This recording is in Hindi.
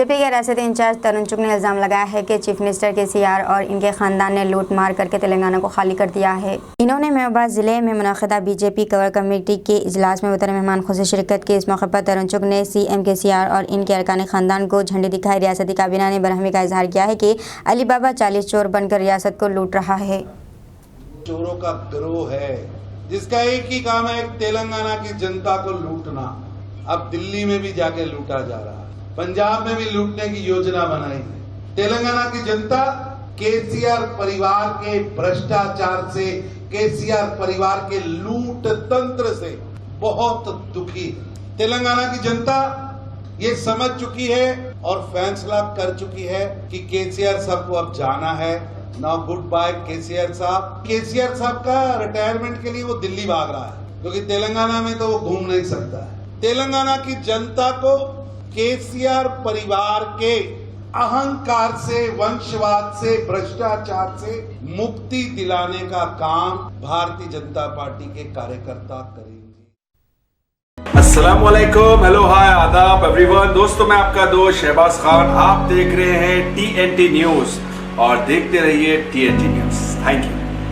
बीजेपी के रियासती इंचार्ज तरुण चुग ने इल्ज़ाम लगाया है कि चीफ मिनिस्टर केसीआर और इनके खानदान ने लूट मार करके तेलंगाना को खाली कर दिया है। इन्होंने महबूबाबाद जिले में मुनक़िदा बीजेपी कवर कमेटी के इजलास में मुहतरम मेहमान खुशी शिरकत की। इस मौके पर तरुण चुग ने सीएम केसीआर और इनके अरकान खानदान को झंडी दिखाई। रियासती काबीना ने बरहमी का इजहार किया है कि अली बाबा 40 चोर बनकर रियासत को लूट रहा है। चोरों का गिरोह है जिसका एक ही काम है, तेलंगाना की जनता को लूटना। अब दिल्ली में भी जाके लूटा जा रहा है, पंजाब में भी लूटने की योजना बनाई है। तेलंगाना की जनता केसीआर परिवार के भ्रष्टाचार से, केसीआर परिवार के लूट तंत्र से बहुत दुखी है। तेलंगाना की जनता ये समझ चुकी है और फैसला कर चुकी है कि केसीआर साहब को अब जाना है। नाउ गुड बाय केसीआर साहब। केसीआर साहब का रिटायरमेंट के लिए वो दिल्ली भाग रहा है, क्योंकि तेलंगाना में तो वो घूम नहीं सकता है। तेलंगाना की जनता को केसीआर परिवार के अहंकार से, वंशवाद से, भ्रष्टाचार से मुक्ति दिलाने का काम भारतीय जनता पार्टी के कार्यकर्ता करेंगे। अस्सलाम वालेकुम, हेलो, हाय, आदाब एवरीवन। दोस्तों, मैं आपका दोस्त शहबाज खान, आप देख रहे हैं TNT न्यूज और देखते रहिए TNT न्यूज। Thank you.